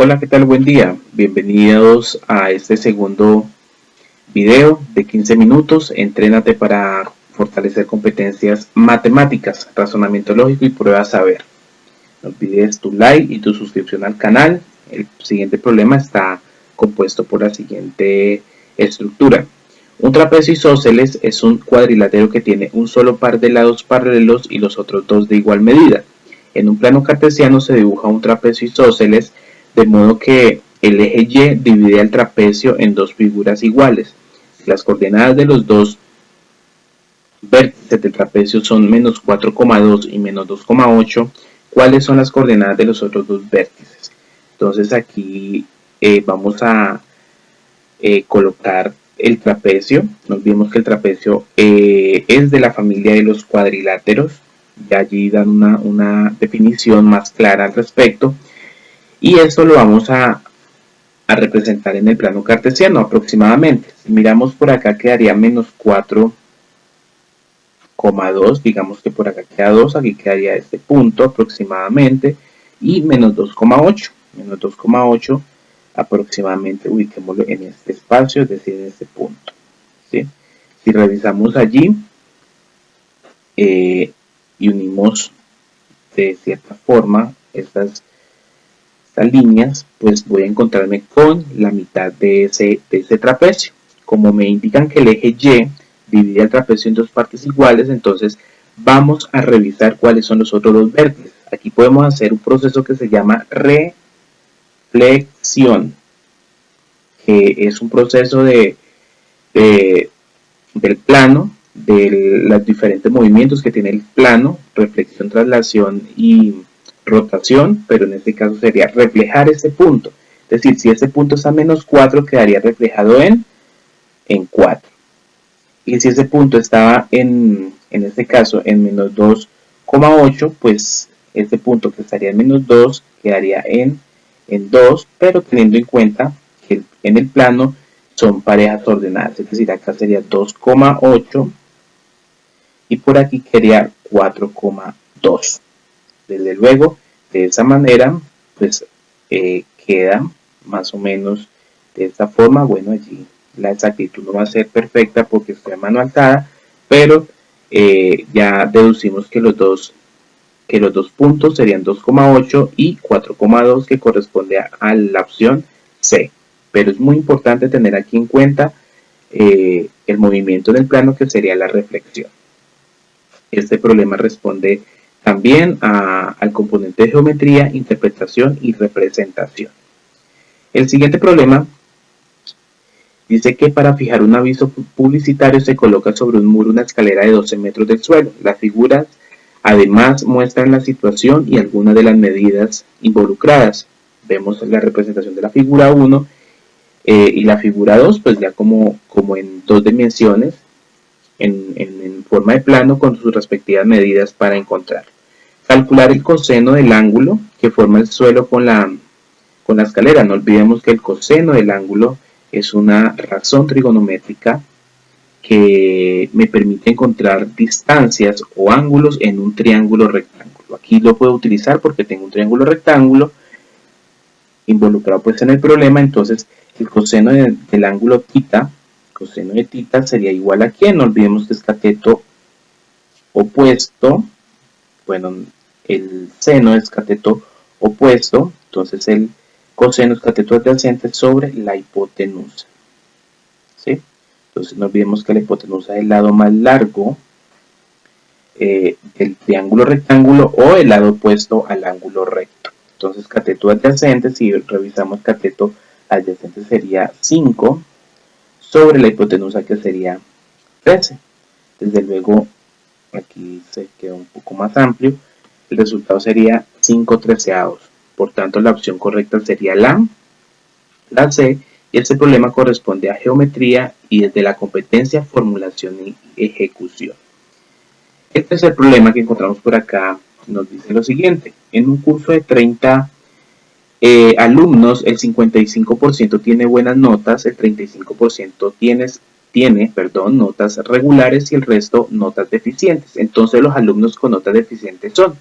Hola, ¿qué tal? Buen día. Bienvenidos a este segundo video de 15 minutos. Entrénate para fortalecer competencias matemáticas, razonamiento lógico y prueba saber. No olvides tu like y tu suscripción al canal. El siguiente problema está compuesto por la siguiente estructura. Un trapecio isósceles es un cuadrilátero que tiene un solo par de lados paralelos y los otros dos de igual medida. En un plano cartesiano se dibuja un trapecio isósceles de modo que el eje Y divide el trapecio en dos figuras iguales. Si las coordenadas de los dos vértices del trapecio son menos 4,2 y menos 2,8, ¿cuáles son las coordenadas de los otros dos vértices? Entonces aquí vamos a colocar el trapecio. No olvidemos que el trapecio es de la familia de los cuadriláteros. Ya allí dan una definición más clara al respecto. Y esto lo vamos a representar en el plano cartesiano aproximadamente. Si miramos por acá quedaría menos 4,2, digamos que por acá queda 2, aquí quedaría este punto aproximadamente, y menos 2,8. Menos 2,8 aproximadamente ubiquémoslo en este espacio, es decir, en este punto. ¿Sí? Si revisamos allí y unimos de cierta forma estas líneas, pues voy a encontrarme con la mitad de ese trapecio. Como me indican que el eje Y divide el trapecio en dos partes iguales, entonces vamos a revisar cuáles son los otros dos vértices. Aquí podemos hacer un proceso que se llama reflexión, que es un proceso del plano, de los diferentes movimientos que tiene el plano, reflexión, traslación y rotación, pero en este caso sería reflejar ese punto. Es decir, si ese punto está a menos 4, quedaría reflejado en 4. Y si ese punto estaba en este caso en menos 2,8, pues ese punto que estaría en menos 2 quedaría en 2, pero teniendo en cuenta que en el plano son parejas ordenadas, es decir, acá sería 2,8 y por aquí quedaría 4,2. Desde luego, de esa manera, pues queda más o menos de esta forma. Bueno, allí la exactitud no va a ser perfecta porque está a mano alzada, pero ya deducimos que los dos puntos serían 2,8 y 4,2, que corresponde a la opción C. Pero es muy importante tener aquí en cuenta el movimiento del plano, que sería la reflexión. Este problema responde también al componente de geometría, interpretación y representación. El siguiente problema dice que para fijar un aviso publicitario se coloca sobre un muro una escalera de 12 metros del suelo. Las figuras además muestran la situación y algunas de las medidas involucradas. Vemos la representación de la figura 1 y la figura 2, pues ya como en dos dimensiones, en forma de plano, con sus respectivas medidas para encontrar. Calcular el coseno del ángulo que forma el suelo con la escalera. No olvidemos que el coseno del ángulo es una razón trigonométrica que me permite encontrar distancias o ángulos en un triángulo rectángulo. Aquí lo puedo utilizar porque tengo un triángulo rectángulo involucrado pues en el problema. Entonces el coseno del ángulo θ, coseno de θ sería igual a ¿quién? No olvidemos que es cateto opuesto. Bueno, el seno es cateto opuesto, entonces el coseno es cateto adyacente sobre la hipotenusa. ¿Sí? Entonces no olvidemos que la hipotenusa es el lado más largo del triángulo rectángulo o el lado opuesto al ángulo recto. Entonces cateto adyacente, si revisamos cateto adyacente, sería 5 sobre la hipotenusa, que sería 13. Desde luego aquí se queda un poco más amplio. El resultado sería 5/13. Por tanto, la opción correcta sería la C, y este problema corresponde a geometría y es de la competencia formulación y ejecución. Este es el problema que encontramos por acá. Nos dice lo siguiente: en un curso de 30 alumnos, el 55% tiene buenas notas, el 35% tiene notas regulares y el resto notas deficientes. Entonces los alumnos con notas deficientes son.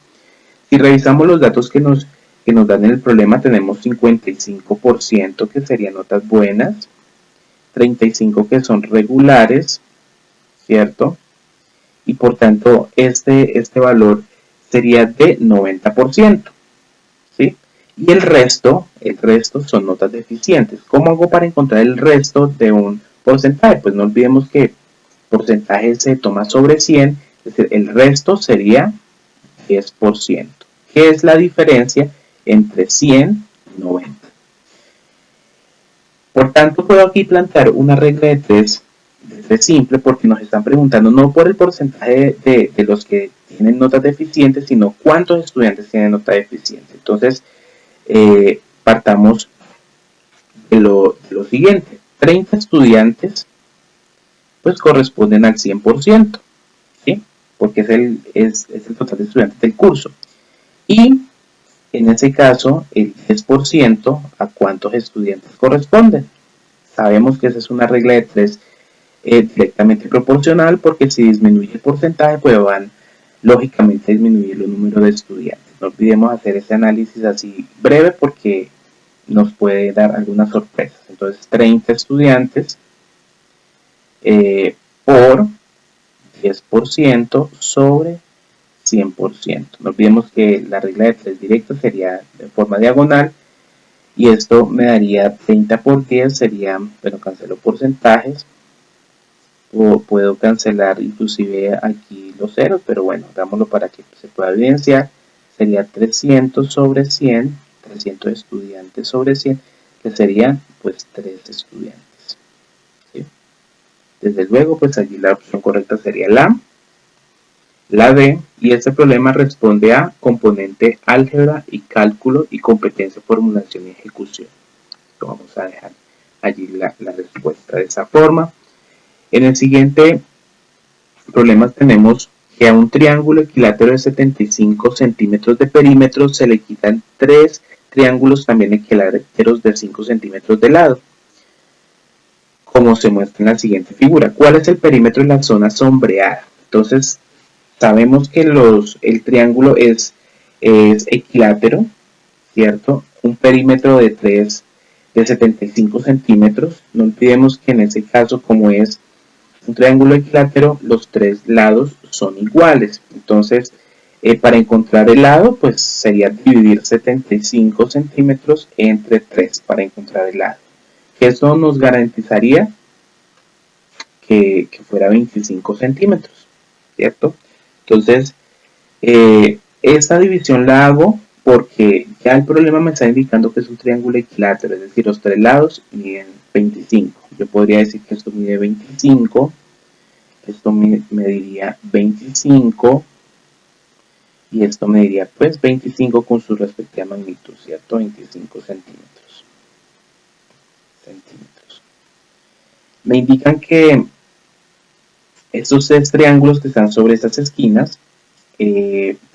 Si revisamos los datos que nos que nos dan en el problema tenemos 55% que serían notas buenas, 35% que son regulares, ¿cierto? Y por tanto este valor sería de 90%, ¿sí? Y el resto son notas deficientes. ¿Cómo hago para encontrar el resto de un porcentaje? Pues no olvidemos que porcentaje se toma sobre 100, es decir, el resto sería 10%. ¿Qué es la diferencia entre 100 y 90? Por tanto, puedo aquí plantear una regla de tres simple porque nos están preguntando no por el porcentaje de los que tienen notas deficientes, sino cuántos estudiantes tienen nota deficiente. Entonces, partamos de lo siguiente. 30 estudiantes pues corresponden al 100%, ¿sí? Porque es el total de estudiantes del curso. Y en ese caso, el 10% ¿a cuántos estudiantes corresponden? Sabemos que esa es una regla de tres directamente proporcional, porque si disminuye el porcentaje, pues van lógicamente a disminuir el número de estudiantes. No olvidemos hacer ese análisis así breve porque nos puede dar algunas sorpresas. Entonces, 30 estudiantes por 10% sobre 100%. No olvidemos que la regla de tres directa sería de forma diagonal y esto me daría 30 por 10, sería, bueno, cancelo porcentajes, o puedo cancelar inclusive aquí los ceros, pero bueno, hagámoslo para que se pueda evidenciar. Sería 300 sobre 100, 300 estudiantes sobre 100, que serían pues 3 estudiantes, ¿sí? Desde luego, pues allí la opción correcta sería la D, y este problema responde a componente álgebra y cálculo y competencia, formulación y ejecución. Lo vamos a dejar allí la respuesta de esa forma. En el siguiente problema tenemos que a un triángulo equilátero de 75 centímetros de perímetro se le quitan 3 triángulos también equiláteros de 5 centímetros de lado, como se muestra en la siguiente figura. ¿Cuál es el perímetro en la zona sombreada? Entonces, sabemos que el triángulo es equilátero, ¿cierto? Un perímetro de 75 centímetros. No olvidemos que en ese caso, como es un triángulo equilátero, los 3 lados son iguales. Entonces, para encontrar el lado, pues sería dividir 75 centímetros entre 3 para encontrar el lado. Eso nos garantizaría que fuera 25 centímetros, ¿cierto? Entonces, esta división la hago porque ya el problema me está indicando que es un triángulo equilátero, es decir, los 3 lados miden 25. Yo podría decir que esto mide 25, esto mediría 25 y esto mediría pues 25 con su respectiva magnitud, ¿cierto? 25 centímetros. Me indican que estos 3 triángulos que están sobre estas esquinas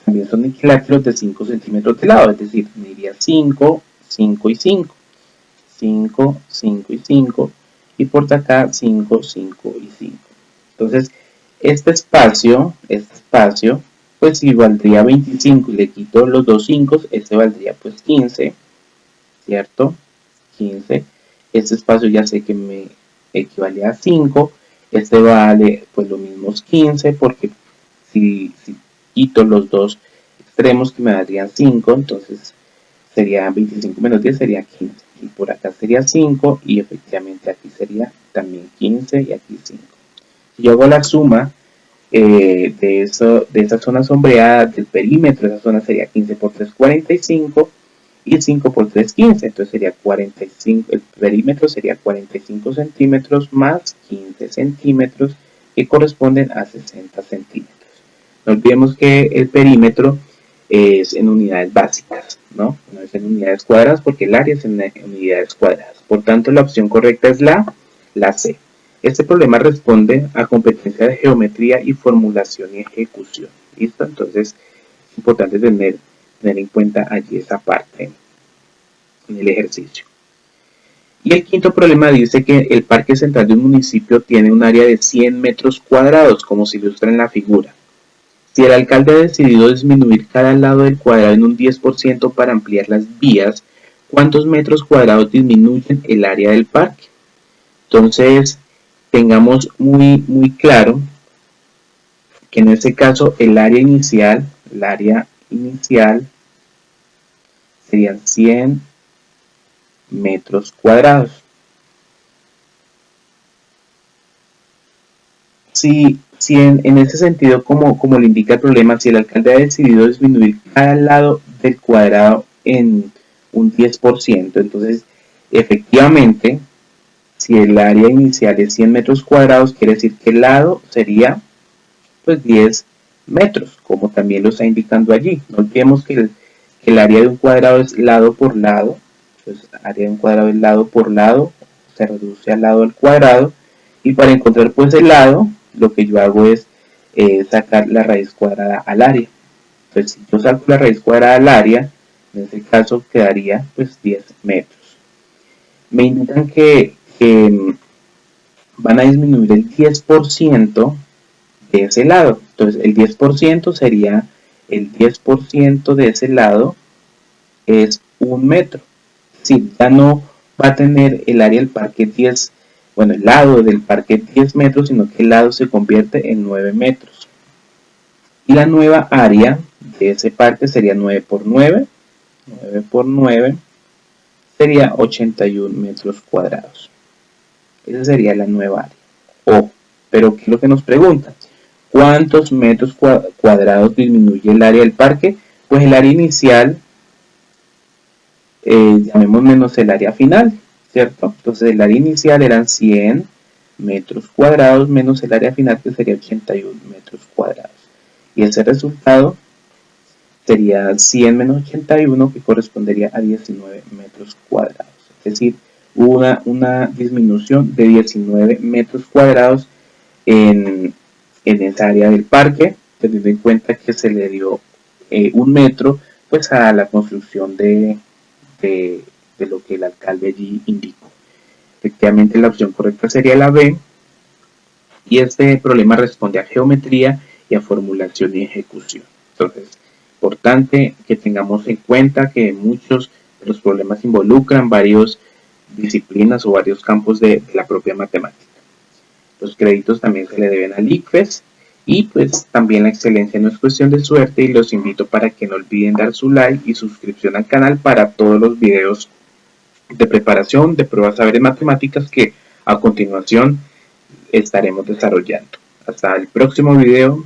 también son equiláteros de 5 centímetros de lado, es decir, mediría 5, 5 y 5, 5, 5 y 5, y por acá 5, 5 y 5. Entonces, este espacio, pues si valdría 25 y le quito los dos 5, este valdría pues 15, ¿cierto? 15. Este espacio ya sé que me equivale a 5, este vale pues lo mismo 15, porque si quito los dos extremos que me darían 5, entonces sería 25 menos 10 sería 15, y por acá sería 5, y efectivamente aquí sería también 15 y aquí 5. Si yo hago la suma de esa zona sombreada del perímetro, esa zona sería 15 por 3, 45, y 5 por 3, 15, entonces sería 45, el perímetro sería 45 centímetros más 15 centímetros, que corresponden a 60 centímetros. No olvidemos que el perímetro es en unidades básicas, ¿no? No es en unidades cuadradas porque el área es en unidades cuadradas. Por tanto, la opción correcta es la C. Este problema responde a competencia de geometría y formulación y ejecución. ¿Listo? Entonces, es importante tener en cuenta allí esa parte en el ejercicio. Y el quinto problema dice que el parque central de un municipio tiene un área de 100 metros cuadrados, como se ilustra en la figura. Si el alcalde ha decidido disminuir cada lado del cuadrado en un 10% para ampliar las vías, ¿cuántos metros cuadrados disminuyen el área del parque? Entonces, tengamos muy claro que en este caso el área inicial serían 100 metros cuadrados. Si en ese sentido, como le indica el problema, si el alcalde ha decidido disminuir cada lado del cuadrado en un 10%, entonces efectivamente, si el área inicial es 100 metros cuadrados, quiere decir que el lado sería pues 10 metros, como también lo está indicando allí. No olvidemos que el área de un cuadrado es lado por lado, entonces área de un cuadrado es lado por lado, se reduce al lado al cuadrado, y para encontrar pues el lado, lo que yo hago es sacar la raíz cuadrada al área. Entonces si yo saco la raíz cuadrada al área, en este caso quedaría pues 10 metros. Me indican que van a disminuir el 10% de ese lado. Entonces el 10% sería el 10% de ese lado es 1 metro. Si ya no va a tener el área del parque 10, bueno, el lado del parque 10 metros, sino que el lado se convierte en 9 metros. Y la nueva área de ese parque sería 9 por 9. 9 por 9 sería 81 metros cuadrados. Esa sería la nueva área. Oh, pero ¿qué es lo que nos pregunta? ¿Cuántos metros cuadrados disminuye el área del parque? Pues el área inicial, llamemos menos el área final, ¿cierto? Entonces el área inicial eran 100 metros cuadrados menos el área final, que sería 81 metros cuadrados. Y ese resultado sería 100 menos 81, que correspondería a 19 metros cuadrados. Es decir, hubo una disminución de 19 metros cuadrados en esa área del parque, teniendo en cuenta que se le dio 1 metro pues a la construcción de lo que el alcalde allí indicó. Efectivamente la opción correcta sería la B, y este problema responde a geometría y a formulación y ejecución. Entonces, importante que tengamos en cuenta que muchos de los problemas involucran varias disciplinas o varios campos de la propia matemática. Los créditos también se le deben al ICFES, y pues también la excelencia no es cuestión de suerte, y los invito para que no olviden dar su like y suscripción al canal para todos los videos de preparación de pruebas saberes matemáticas que a continuación estaremos desarrollando. Hasta el próximo video.